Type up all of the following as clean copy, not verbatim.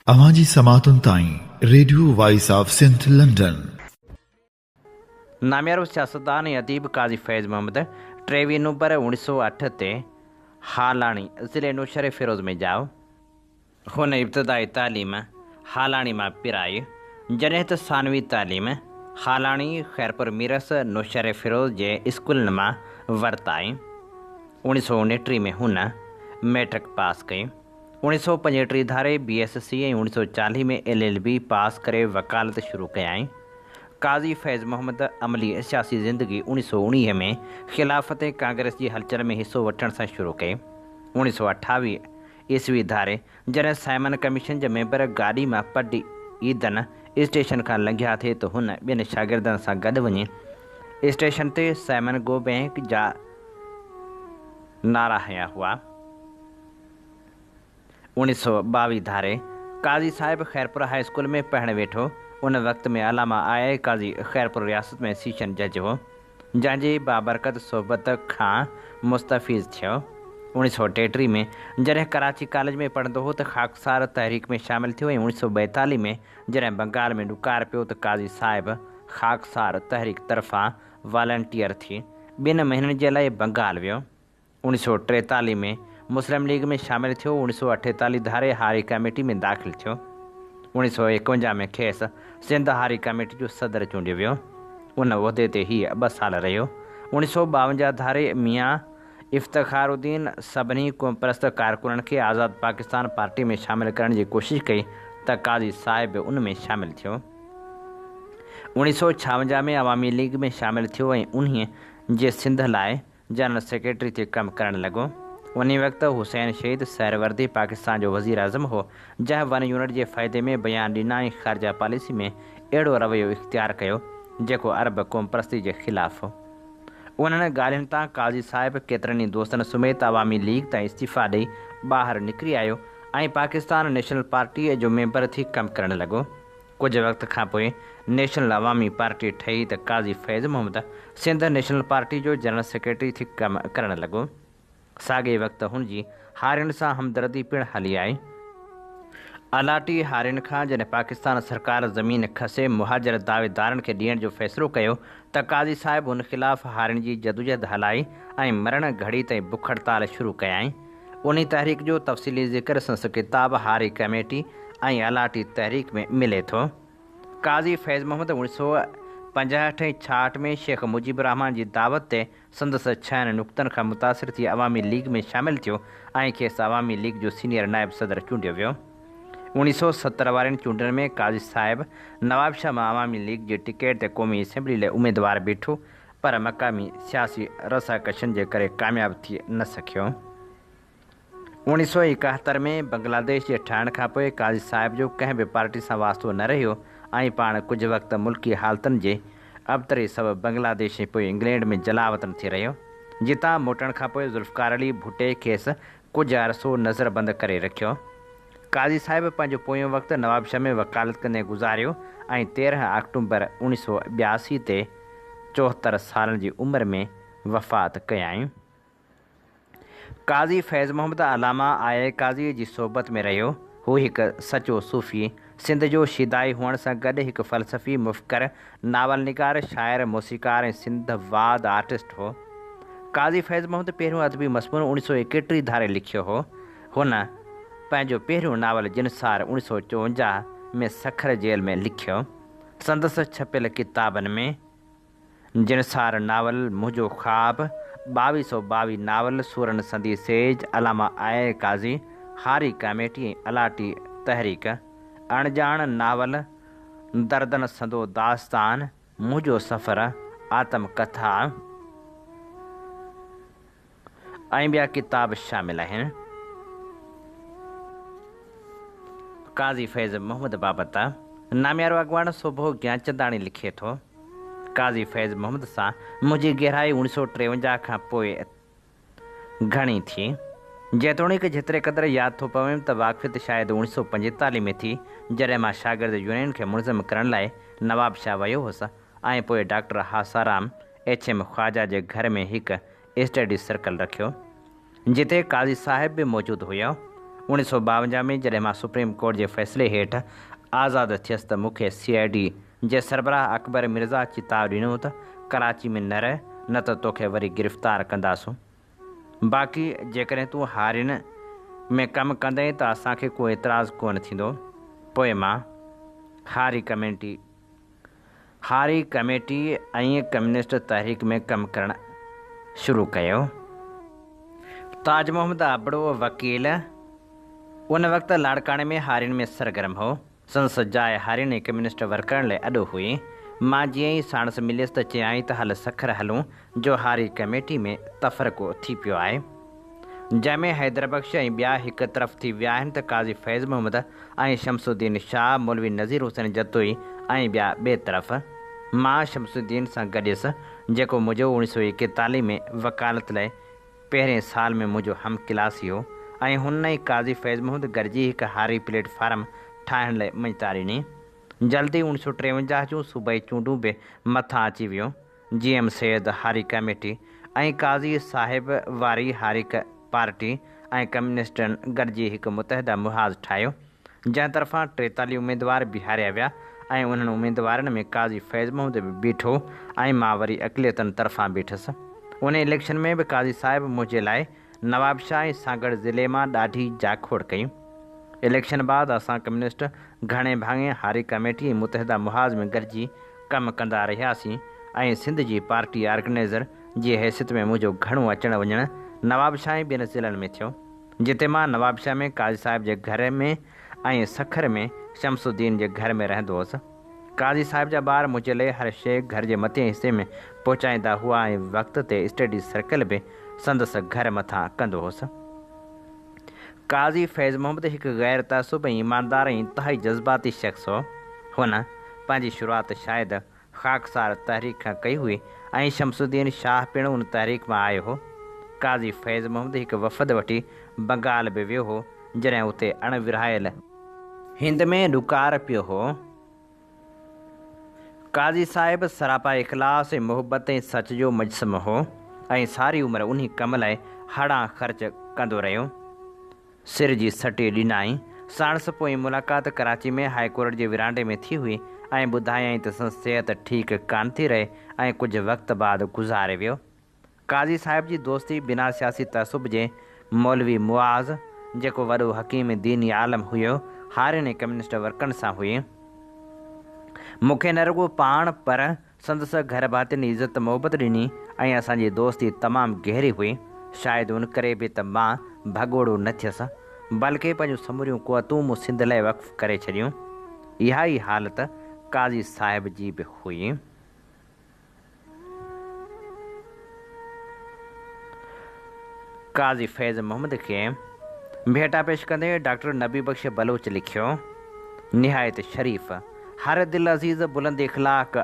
अवाजी समातुन ताई radio voice of Sindh London. नामियारो सियासतदान अदीब काजी फैज़ मोहम्मद 23 नवंबर 1908 ते हालानी ज़िले नुशर फ़िरोज़ में जाओ। हुन इब्तदाई तालीम हालानी मां पिराई, जॾहिं त सानवी तालीम हालानी खैरपुर मीरस नुशर फ़िरोज़ जे स्कूलनि मां वरिताई। 1929 में हुन मैट्रिक पास कई। 1935 धारे BSc ऐं 1940 में LLB पास करे वकालत शुरू कयाई। काज़ी फैज़ मोहम्मद अमली सियासी ज़िंदगी 1919 में खिलाफ़त कांग्रेस जी हलचल में हिस्सो वठण सां शुरू कई। 1928 ईस्वी धारे जॾहिं साइमन कमीशन जे मेंबर गाॾी मां पड ईदन स्टेशन खां लंघिया थे त हुन ॿियनि शागिर्दनि सां गॾु वञी स्टेशन ते साइमन गो बैंक जा नारा हया हुआ। 1922 धारे काज़ी साहिब खैरपुर हाई स्कूल में पढ़ण वेठो। उन वक़्त में अलामा आया काज़ी खैरपुर रियासत में सीशन जज हो, जंहिंजी बाबरकत सोबत खां मुस्तफ़ीज़ थियो। 1933 में जॾहिं कराची कॉलेज में पढ़ंदो हो त ख़ाकसार तहरीक में शामिल थियो ऐं 1942 में जॾहिं बंगाल में ॾुकार पियो त काज़ी साहिब ख़ाकसार तहरीक तरफ़ां वॉलंटियर थी 2 महीननि जे लाइ बंगाल वियो। 1943 में मुस्लिम लीग में शामिल थियो। 1948 धारे हारी कमेटी में दाख़िल थियो। 1951 में खेसि सिंध हारी कमेटी जो सदर चूंडियो वियो। उन उहिदे ते हीअ 2 साल रहियो। 1952 धारे मियाँ इफ़्तिख़ारुद्दीन सभिनी क़ौमपरस्त कारकुननि खे आज़ाद पाकिस्तान पार्टी में शामिल करण जी कोशिशि कई त काज़ी साहिब बि उन में शामिल थियो। 1956 में अवामी लीग में शामिल थियो ऐं उन्हीअ जे सिंध लाइ जनरल सेक्रेटरी ते कमु करणु लॻो। उन वक़्तु हुसैन शहीद सहरवर्दी पाकिस्तान जो वज़ीर आज़म हो, जंहिं वन यूनिट जे फ़ाइदे में बयान ॾिना ऐं ख़ारजा पॉलिसी में अहिड़ो रवैयो इख़्तियार कयो जेको अरब क़ौमपरस्ती जे ख़िलाफ़ हो। उन्हनि ॻाल्हियुनि तां काज़ी साहिब केतिरनि ई दोस्तनि समेत अवामी लीग तां इस्तीफ़ा ॾेई ॿाहिरि निकिरी आयो ऐं पाकिस्तान नेशनल पार्टीअ जो मेंबर थी कमु करणु लॻो। कुझु वक़्त खां पोइ नेशनल अवामी पार्टी ठही त काज़ी फैज़ मोहम्मद सिंध नेशनल पार्टी जो जनरल सेक्रेटरी थी कमु करणु लॻो। साॻे वक़्तु हुनजी हारियुनि सां हमदर्दी पिणु हली आई। अलाटी हारियुनि खां जॾहिं पाकिस्तान सरकार ज़मीन खसे मुहाजिर दावेदारनि खे ॾियण जो फ़ैसिलो कयो त काज़ी साहिब हुन ख़िलाफ़ हारियुनि जी जदोजहद हलाई ऐं मरण घड़ी ताईं बुख हड़ताल शुरू कयाई। उन तहरीक जो तफ़सीली ज़िक्र संस किताब हारी कमेटी ऐं अलाटी तहरीक में मिले थो। काज़ी फैज़ मोहम्मद 1965-66 में शेख मुजीब रहमान जी दावत ते संदसि 6 नुक़्तनि खां मुतासिर थी अवामी लीग में शामिल थियो ऐं खेसि अवामी लीग जो सीनियर नायब सदर चूंडियो वियो। 1970 वारनि चूंडनि में काज़ी साहिब नवाब शाह मां अवामी लीग जी टिकट ते क़ौमी असेंबली लाइ उमेदवार बीठो, पर मक़ामी सियासी रसाकशनि जे करे कामयाबु थी न सघियो। 1971 में बांग्लादेश जे ठहण खां पोइ काज़ी साहिब जो कंहिं बि पार्टी सां वास्तो न रहियो ऐं पाण कुझु वक़्तु मुल्की हालतुनि जे अबतरी सबबु बांग्लादेश ऐं पोइ इंग्लैंड में जलावतन थी रहियो। जितां मोटण खां पोइ ज़ुल्फ़कार अली भुट्टे खेसि कुझु अरसो नज़रबंदि करे रखियो। काज़ी साहिब पंहिंजो पोयों वक़्तु नवाब शाह में वकालत कंदे गुज़ारियो ऐं 13 अक्टूबर 1982 ते 74 सालनि जी उमिरि में वफ़ात कयाई। काज़ी फैज़ मोहम्मद अलामा आया काज़ी जी सोबत में रहियो। हू हिकु सचो सूफ़ी, सिंध जो शिदाई हुअण सां गॾु हिकु फ़लसफ़ी, मुफ़कर, नावल निगार, शाइर, मौसीक़ार ऐं सिंध वाद आर्टिस्ट हो। काज़ी फैज़ मोहम्मद पहिरियों अदबी मज़मून 1931 धारे लिखियो हो। हुन पंहिंजो पहिरियों नावल जिनसार 1954 में सखर जेल में लिखियो। संदसि छपियल किताबनि में जिनसार नावल, मुंहिंजो ख़्वाब, 2222 नावल, सूरन संदी सेज, अलामा आया काज़ी, हारी कमेटी ऐं अलाटी तहरीक, अणजाण नावल, दर्दन संदो दास्तान, मुंहिंजो सफ़र, आतम कथा ऐं ॿिया किताब शामिल आहिनि। काज़ी फैज़ मोहम्मद बाबति नामियारो अॻवान सुबुह ज्ञानचंदाणी लिखे थो। काज़ी फैज़ मोहम्मद सां मुंहिंजी गहराई 1953 खां पोइ घणी थी। जेतोणीकि जेतिरे क़दुरु यादि थो पवे त वाक़फ़ियत शायदि 1945 में थी, जॾहिं मां शागिर्द यूनियन खे मुनज़म करण लाइ नवाब शाह वियो हुअसि ऐं पोइ डॉक्टर हासाराम HM ख़्वाजा जे घर में हिकु स्टडी सर्कल रखियो, जिते काज़ी साहिब बि मौजूदु हुयो। 1952 में जॾहिं मां सुप्रीम कोर्ट जे फ़ैसिले हेठि आज़ादु थियसि त मूंखे CID जे सरबराह अकबर मिर्ज़ा चिताव ॾिनो त कराची में न रह, न त तोखे वरी गिरफ़्तार कंदासूं। बाक़ी जेकॾहिं तूं हारियुनि में कमु कंदे त असांखे को एतिराज़ु कोन थींदो। पोइ मां हारी कमेटी ऐं कम्युनिस्ट तहरीक में कमु करणु शुरू कयो। ताज मोहम्मद अबड़ो वकील उन वक़्तु लाड़काणे में हारियुनि में सरगर्म हो। संदसि जाइ हारियुनि ऐं कम्युनिस्ट वर्करनि लाइ अॾो हुई। मां जीअं ई साणुसि मिलियसि त चयाईं त हल सखर हलूं जो हारी कमेटी में तफ़रक़ो थी पियो आहे, जंहिंमें हैदर बख़्श ऐं ॿिया हिकु तरफ़ थी विया आहिनि त काज़ी फैज़ मोहम्मद ऐं शमसुद्दीन शाह, मौलवी नज़ीर हुसैन जतोई ऐं ॿिया ॿिए तरफ़। मां शमसुद्दीन सां गॾु हुयुसि, जेको मुंहिंजो 1941 में वकालत लाइ पहिरें साल में मुंहिंजो हम क्लासी हो, ऐं हुन ई काज़ी फैज़ मोहम्मद गॾिजी हिकु हारी प्लेटफार्म ठाहिण लाइ मंझता ॾिनी। जल्दी 1953 जूं सूबाई चूंडूं बि मथां अची वियूं। GM सैयद हारी कमेटी ऐं काज़ी साहिब वारी हारी पार्टी ऐं कम्युनिस्टनि गॾिजी हिकु मुतहदा मुहाज़ ठाहियो, जंहिं तरफ़ां 43 उमेदवार बीहारिया विया ऐं उन्हनि उमेदवारनि में काज़ी फैज़ मोहम्मद बि बीठो ऐं मां वरी अक़लियतनि तरफ़ां बीठुसि। उन इलेक्शन में बि काज़ी साहिब मुंहिंजे लाइ नवाबशाह ऐं सागड़ ज़िले मां ॾाढी जाखोड़ कई। इलेक्शन बाद असां कम्युनिस्ट घणे भाङे हारी कमेटी ऐं मुतहदा मुहाज़ में गॾिजी कमु कंदा रहियासीं ऐं सिंध जी पार्टी ऑर्गेनाइज़र जी हैसियत में मुंहिंजो घणो अचणु वञणु नवाबशाह ऐं ॿियनि ज़िलनि में थियो, जिते मां नवाबशाह में काज़ी साहिब जे घर में ऐं सखर में शमसुद्दीन जे घर में रहंदो हुअसि। काज़ी साहिब जा ॿार मुंहिंजे लाइ हर शइ घर जे मथे हिसे में पहुचाईंदा हुआ ऐं वक़्त ते स्टडी सर्कल बि संदसि घर मथां कंदो हुअसि। काज़ी फैज़ मोहम्मद हिकु गैर तअसुब ऐं ईमानदार ऐं इंतिहाई जज़्बाती शख़्स हो। हुन पंहिंजी शुरूआति शायदि ख़ाकसार तहरीक खां कई हुई ऐं शमसुद्दीन शाह पिणु उन तहरीक मां आयो हो। काज़ी फैज़ मोहम्मद हिकु वफ़द वठी बंगाल बि वियो हो, जॾहिं उते अणविरहायल हिंद में ॾुकार पियो हो। काज़ी साहिब सरापा इख़लास ऐं मुहबत ऐं सच जो मुजस्सम हो ऐं सारी उमिरि उन्ही कम लाइ हड़ा ख़र्च कंदो रहियो। सिर जी सटी ॾिनाई। साणुसि पोइ मुलाक़ात कराची में हाई कोर्ट जे विरांडे में थी हुई ऐं ॿुधायईं त संदसि सिहत ठीकु कान थी रहे ऐं कुझु वक़्त बाद गुज़ारे वियो। काज़ी साहिब जी दोस्ती बिना सियासी तअसुब जे मौलवी मुआज़, जेको वॾो हकीम दीनी आलम हुयो, हारियुनि ऐं कम्युनिस्ट वर्करनि सां हुई। मूंखे न रुॻो पाण पर संदसि घर भातियुनि इज़त मोहबत ॾिनी ऐं असांजी दोस्ती तमामु गहरी हुई। शायदि उन करे बि त मां भॻोड़ो न थियसि, बल्कि पंहिंजूं समूरियूं क़ुवतूं मूं सिंध लाइ वक़्फ़ करे छॾियूं। इहा ई हालति काज़ी साहिब जी बि हुई। काज़ी फैज़ मोहम्मद खे भेटा पेश कंदे डॉक्टर नबी बख़्श बलोच लिखियो, निहायत शरीफ़, हर दिल अज़ीज़, बुलंद इख़लाक़,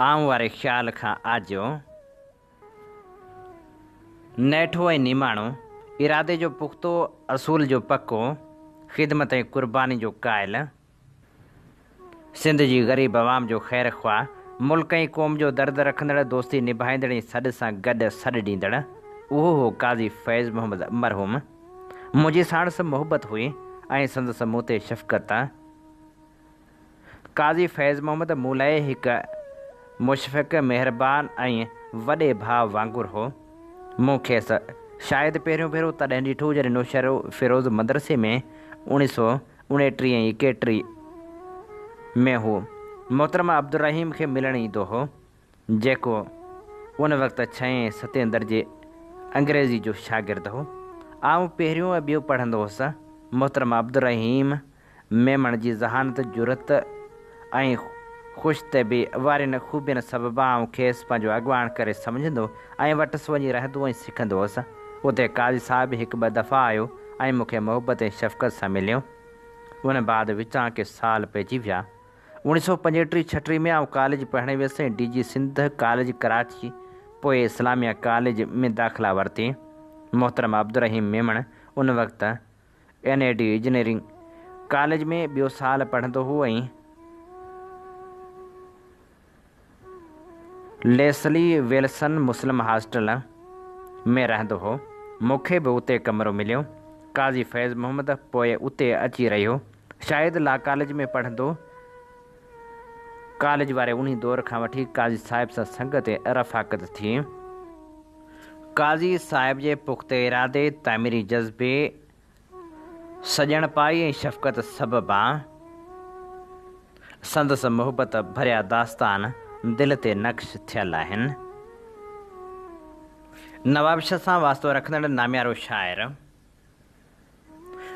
आऊं वारे ख़्याल खां आजो, नेठो ऐं निमाणो, इरादे जो पुख़्तो, असूल जो पको, ख़िदमत ऐं क़ुर्बानी जो क़ाइल, सिंध जी ग़रीब अवाम जो ख़ैर ख़्वाह, मुल्क ऐं क़ौम जो दर्द रखंदड़, दोस्ती निभाईंदड़ ऐं सॾ सां गॾु सॾ ॾींदड़, उहो हो काज़ी फैज़ मोहम्मद मरहूम। मुंहिंजी साणुसि मुहबत हुई ऐं संदसि मूं ते शफ़क़त। काज़ी फैज़ मोहम्मद मूं लाइ हिकु मुशफ़िक़, महिरबान ऐं वॾे भाउ वांगुरु हो। मूं खेसि शायदि पहिरियों भेरो तॾहिं ॾिठो जॾहिं नौशर फ़िरोज़ मदरसे में 1929 ऐं 31 में हू मोहतरमा अब्दुर्रहीम खे मिलणु ईंदो हो, जेको उन वक़्तु 6 ऐं 7 दर्जे अंग्रेज़ी जो शागिर्दु हो। आउं पहिरियों ऐं ॿियो पढ़ंदो हुअसि। मोहतरमा अब्दुर्रहीम मेमण जी ज़हानत, जुरत ऐं ख़ुशतबी वारनि ख़ूबियुनि सबबि आउं खेसि पंहिंजो अॻवान करे सम्झंदो ऐं वटसि वञी रहंदो ऐं सिखंदो हुअसि। उते काज़ी साहिब हिकु ॿ दफ़ा आयो ऐं मूंखे मुहबत ऐं शफ़क़त सां मिलियो। उन बाद विचां के साल पइजी विया। 1935-36 में आउं कॉलेज पढ़णु वियुसि ऐं DG सिंध कॉलेज कराची, पोइ इस्लामिया कॉलेज में दाख़िला वरिती। मोहतरमा अब्दुर्रहीम मेमण उन वक़्तु NAD इंजीनियरिंग कॉलेज में ॿियो साल पढ़ंदो हो ऐं लेस्ली विल्सन मुस्लिम हॉस्टल में रहंदो हो। मूंखे बि उते कमरो मिलियो। काज़ी फैज़ मोहम्मद पोइ उते अची रहियो। शायदि ला कॉलेज में पढ़ंदो। कॉलेज वारे उन दौर खां वठी काज़ी साहिब सां संगत ऐं रफ़ाक़त थी। काज़ी साहिब जे पुख़्ते इरादे, तामीरी जज़्बे, सॼण पाई ऐं शफ़क़त सबबा संदसि मुहबत भरिया दास्तान दिल ते नक्श थियल आहिनि। नवाबशाह सां वास्तो रखंदड़ नामियारो शाइर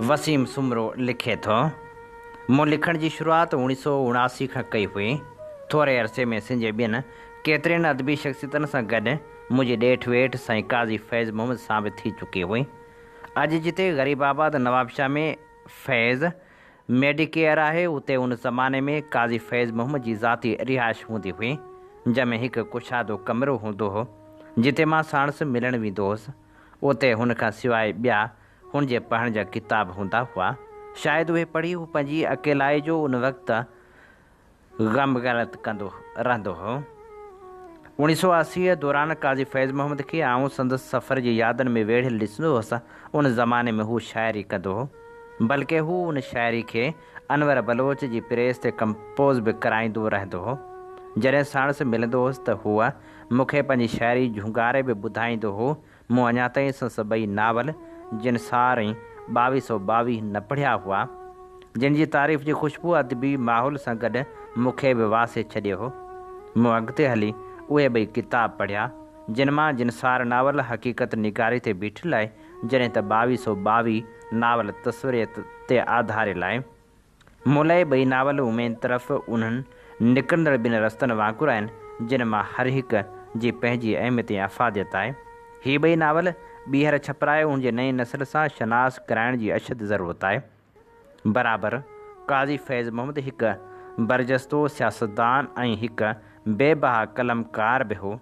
वसीम सुमरो लिखे थो, मूं लिखण जी शुरूआत 1979 खां कई हुई। थोरे अरसे में सिंध जे ॿियनि केतिरनि अदबी शख़्सियतनि सां गॾु मुंहिंजी ॾेठ वेठ साईं काज़ी फैज़ मोहम्मद सां बि थी चुकी हुई। अॼु जिते ग़रीबाबाद नवाबशाह में फैज़ मेडिकेयर आहे, उते उन ज़माने में काज़ी फैज़ मोहम्मद जी ज़ाती रिहाइश हूंदी हुई, जंहिंमें हिकु कुशादो कमिरो हूंदो हो जिते मां साणुसि मिलणु वेंदो हुअसि। उते हुन खां सवाइ ॿिया हुन जे पढ़ण जा किताब हूंदा हुआ। शायदि उहे पढ़ी हू पंहिंजी अकेलाई जो उन वक़्तु ग़म ग़लत कंदो रहंदो हो। 1980 दौरान काज़ी फैज़ मोहम्मद खे आऊं संदसि सफ़र जी यादनि में वेढ़ियल ॾिसंदो हुअसि। उन ज़माने में हू शाइरी कंदो हो, बल्कि हू उन शाइरी खे अनवर बलोच जी प्रेस ते कंपोज़ बि कराईंदो रहंदो हो। जॾहिं साणुसि मिलंदो हुअसि त हूअ मूंखे पंहिंजी शाइरी झुंगारे बि ॿुधाईंदो हो। मूं अञा ताईं संदसि ॿई नावल जिनसार ऐं 2222 न पढ़िया हुआ, जिन जी तारीफ़ जी ख़ुशबू अदबी माहौल सां गॾु मूंखे बि वासे छॾियो हो। मूं अॻिते हली उहे ॿई किताब पढ़िया, जिन मां जिनसार नावल हक़ीक़त निगारी ते बीठल आहे, जॾहिं त 2222 नावल तस्वीरियत ते आधारियल आहे। मूं लाइ ॿई नावल उमेद तरफ़ उन्हनि निकिरंदड़ ॿिनि रस्तनि वांगुरु आहिनि, जिन मां हर हिक जी पंहिंजी अहमियत ऐं अफ़ादियत आहे। ही ॿई नावल ॿीहर छपराए उन जे नई नस्ल सां शनास कराइण जी अशद ज़रूरत आहे। बराबरि काज़ी फैज़ मोहम्मद हिकु बरजस्तो सियासतदान ऐं हिकु बेबहा कलमकार बि हो,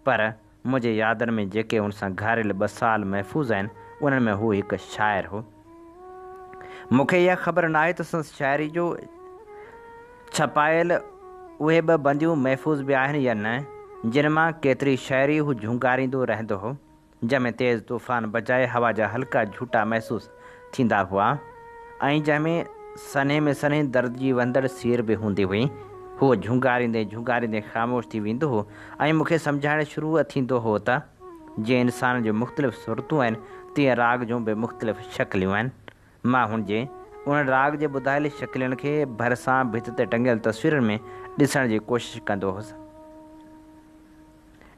पर मुंहिंजे यादनि में जेके हुन सां घारियल 2 साल महफ़ूज़ आहिनि, उन्हनि में हू हिकु शाइर हो। मूंखे इहा ख़बर नाहे त संदसि शाइरी जो छपायल उहे 2 बंदियूं महफ़ूज़ बि आहिनि या न, जिन मां केतिरी शाइरी हू झुंगारींदो रहंदो हो, जंहिंमें तेज़ तूफ़ान बजाए हवा जा हल्का झूटा महसूस थींदा हुआ ऐं जंहिंमें सन्हे में सन्हे दर्द जी वंदड़ सीर बि हूंदी हुई। हू झुंगारींदे झुंगारींदे ख़ामोश थी वेंदो हो ऐं मूंखे सम्झाइण शुरू थींदो हो त जीअं इंसान जूं मुख़्तलिफ़ सूरतूं आहिनि, तीअं राग जूं बि मुख़्तलिफ़ शक्लियूं आहिनि। मां हुनजे उन राग जे ॿुधायल शक्लियुनि खे भरिसां भित ते टंगियल तस्वीरुनि में ॾिसण जी कोशिशि कंदो हुउसि,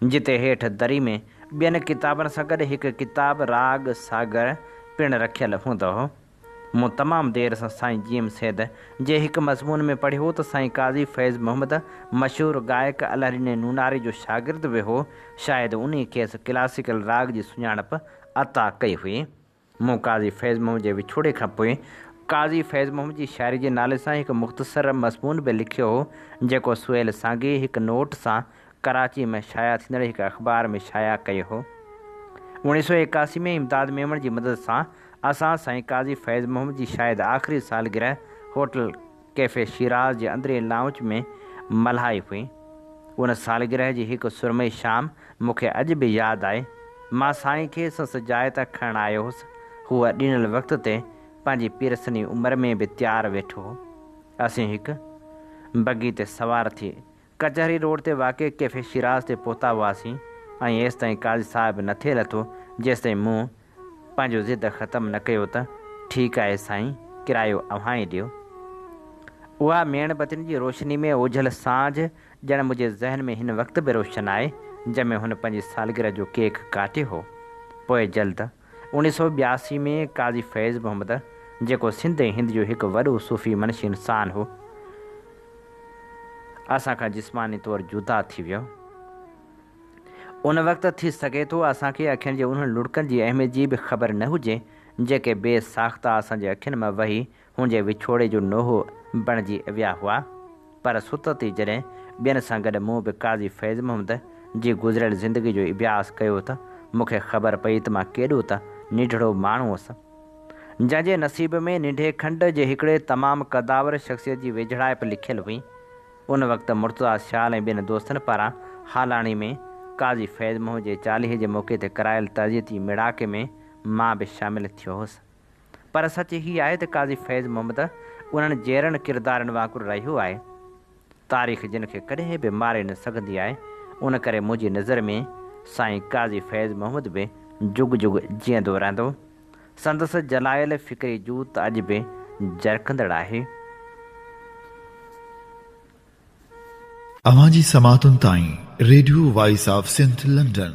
जिते हेठि दरी में ॿियनि किताबनि सां गॾु हिकु किताब राग सागर पिणु रखियल हूंदो हो। मूं तमामु देरि सां साईं जीएम सैद जे हिकु मज़मून में पढ़ियो त साईं काज़ी फैज़ मोहम्मद मशहूरु गायक अलहरीने नूनारी जो शागिर्द बि हो। शायदि उन खेसि क्लासिकल राग जी सुञाणप अता कई हुई। मूं काज़ी फैज़ मोहम्मद जे विछोड़े खां पोइ काज़ी फैज़ मोहम्मद जी शाइरी जे नाले सां हिकु मुख़्तसर मज़मून बि लिखियो हो, जेको सुहेल सांगी हिकु नोट सां कराची में शाया थींदड़ हिकु अख़बार में शाया कयो हो। 1981 में इमदाद मेमण जी मदद सां असां साईं काज़ी फैज़ मोहम्मद जी शायदि आख़िरी सालगिरह होटल कैफ़े शिराज़ जे अंदरे लाउंज में मल्हाई हुई। उन सालगिरह जी हिकु सुरमई शाम मूंखे अॼु बि यादि आहे। मां साईं खे संदसि जाइ तां खणणु आयो हुउसि। हूअ ॾिनल वक़्त ते पंहिंजी पीरसनी उमिरि में बि तयारु वेठो हो। असीं हिकु बगी ते सवार थी कचहरी रोड ते वाक़े कैफ़े शिराज़ ते पहुता हुआसीं ऐं हेसि ताईं काज़ी साहिबु न थिए लथो, जेसि ताईं मूं पंहिंजो ज़िद ख़तमु न कयो त ठीकु आहे साईं, किरायो अव्हां ई ॾियो। उहा मेणबतियुनि जी रोशनी में ओझल साँझ ॼण मुंहिंजे ज़हन में हिन वक़्तु बि रोशन आहे, जंहिंमें हुन पंहिंजी सालगिरह जो केक काटियो हो। पोइ जल्द 1982 में काज़ी फैज़ मोहम्मद, जेको सिंध ऐं हिंद जो हिकु वॾो सूफ़ी मनशी इंसानु हो, असां खां जिस्मानी तौरु जुदा थी वियो। उन वक़्तु थी सघे थो असांखे अखियुनि जे उन्हनि लुड़कनि जी अहमियत जी बि ख़बर न हुजे, जेके बेसाख़्ता असांजे अखियुनि मां वही हुनजे विछोड़े जो नोहो बणिजी विया हुआ। पर सुत थी जॾहिं ॿियनि सां गॾु मूं बि काज़ी फैज़ मोहम्मद जी गुज़िरियल ज़िंदगी जो अभ्यास कयो त मूंखे ख़बर पई त मां केॾो त निढड़ो माण्हू हुअसि, जंहिंजे नसीब में निंढे खंड जे हिकिड़े तमामु क़दावर शख़्सियत जी वेझड़ाइप लिखियल हुई। उन वक़्तु मुर्तज़ा शाल ऐं ॿियनि दोस्तनि पारां हालाणी में काज़ी फैज़ मोहम्मद जे 40 जे मौक़े ते करायल तज़ियती मिड़ाके में मां बि शामिलु थियो हुउसि। पर सच ही आहे त काज़ी फैज़ मोहम्मद उन्हनि जहिड़नि किरदारनि वांगुरु रहियो आहे। तारीख़ जिन खे कॾहिं बि मारे न सघंदी आहे। उन करे मुंहिंजी नज़र में साईं काज़ी फैज़ मोहम्मद बि जुग जुग जीअंदो रहंदो। संदसि जलायल फ़िक्री जूत अॼु बि जरकंदड़ आहे। अवां जी समातुनि ताईं radio voice of Sindh London.